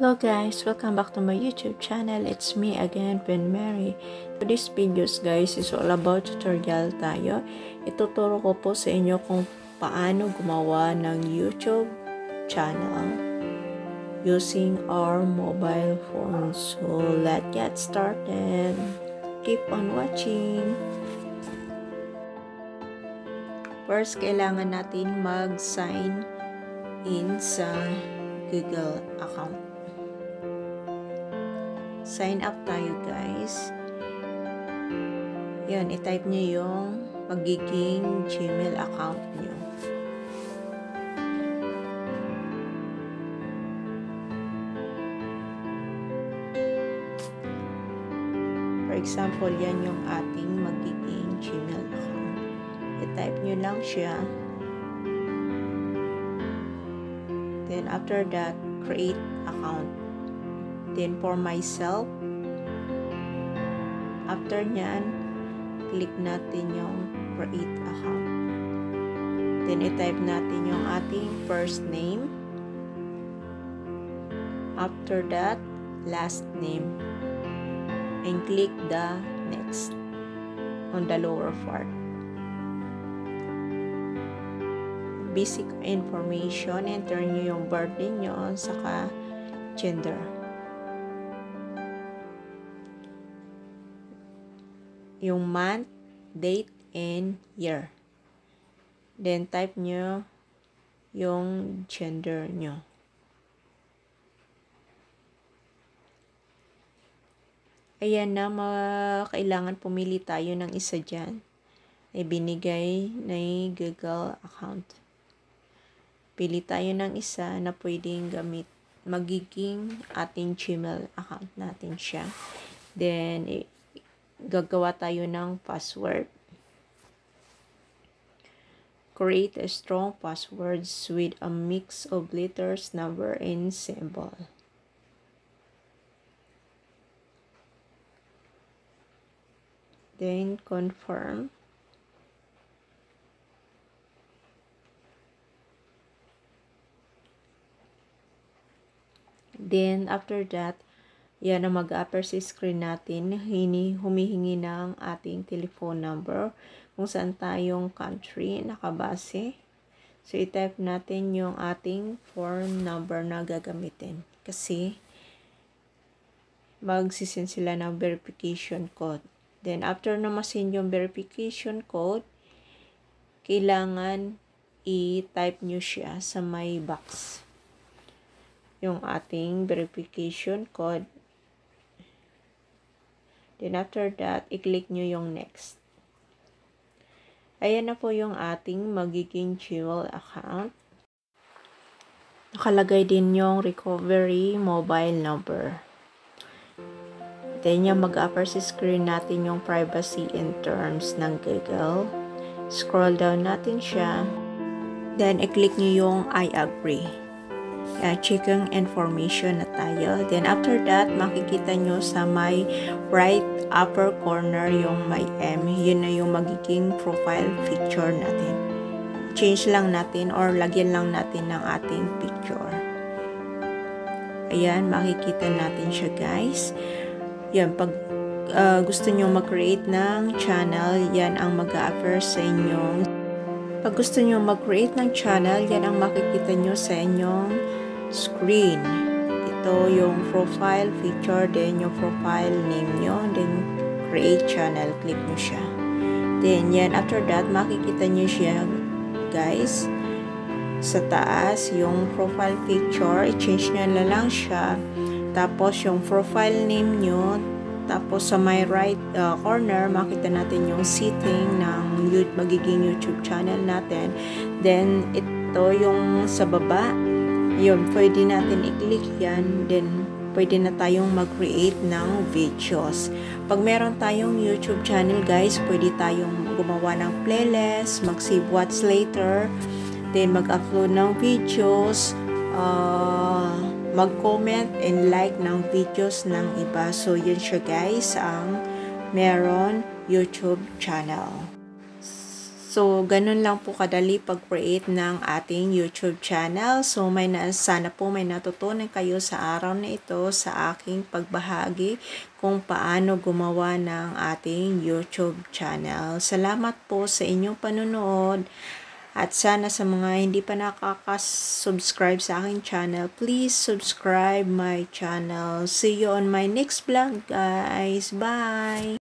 Hello guys, welcome back to my YouTube channel. It's me again, Ben Mary. Today's videos guys is all about tutorial tayo. Ituturo ko po sa inyo kung paano gumawa ng YouTube channel using our mobile phone. So let's get started. Keep on watching. First, kailangan natin mag-sign in sa Google account. Sign up tayo guys. Yan, i-type nyo yung magiging Gmail account nyo. For example, yan yung ating magiging Gmail account. I-type nyo lang siya. Then after that, create account. Then for myself, after nyan, click natin yung create account. Then i-type natin yung ating first name. After that, last name. And click the next on the lower part. Basic information, enter nyo yung birthday nyo, saka gender. Yung month, date, and year. Then type nyo yung gender nyo. Ayan na, kailangan pumili tayo ng isa dyan. Ay binigay na Google account. Pili tayo ng isa na pwedeng magiging ating Gmail account natin siya. Then, gagawa tayo ng password. Create a strong passwords with a mix of letters, number, and symbol. Then, confirm. Then, after that, yan ang mag-appear sa screen natin. Humihingi ng ating telephone number kung saan tayong country nakabase. So, i-type natin yung ating phone number na gagamitin. Kasi, magsisend sila ng verification code. Then, after na masend yung verification code, kailangan i-type nyo siya sa may box. Yung ating verification code. Then after that, i-click nyo yung next. Ayan na po yung ating magiging Gmail account. Nakalagay din yung recovery mobile number. Then yung mag-upper sa screen natin yung privacy and terms ng Google. Scroll down natin siya. Then i-click nyo yung I agree. Checking information na tayo. Then after that, makikita nyo sa may right upper corner yung may M. Yun na yung magiging profile picture natin. Change lang natin or lagyan lang natin ng ating picture. Ayan, makikita natin siya guys. Yan, pag gusto nyo mag-create ng channel, yan ang mag-a-appear sa inyong. Pag gusto nyo mag-create ng channel, yan ang makikita nyo sa inyong screen. Ito yung profile picture, then yung profile name nyo, then create channel, click nyo siya. Then yan, after that, makikita nyo siya guys sa taas, yung profile picture, i-change nyo na lang siya. Tapos yung profile name nyo, tapos sa my right corner, makita natin yung setting ng magiging YouTube channel natin. Then ito yung sa baba, yun, pwede natin i-click yan, then pwede na tayong mag-create ng videos. Pag meron tayong YouTube channel guys, pwede tayong gumawa ng playlist, mag-save watch later, then mag-upload ng videos, mag-comment and like ng videos ng iba. So yun siya guys, ang meron YouTube channel. So, ganun lang po kadali pag-create ng ating YouTube channel. So, sana po may natutunan kayo sa araw na ito sa aking pagbahagi kung paano gumawa ng ating YouTube channel. Salamat po sa inyong panunood. At sana sa mga hindi pa nakaka-subscribe sa aking channel, please subscribe my channel. See you on my next vlog, guys. Bye!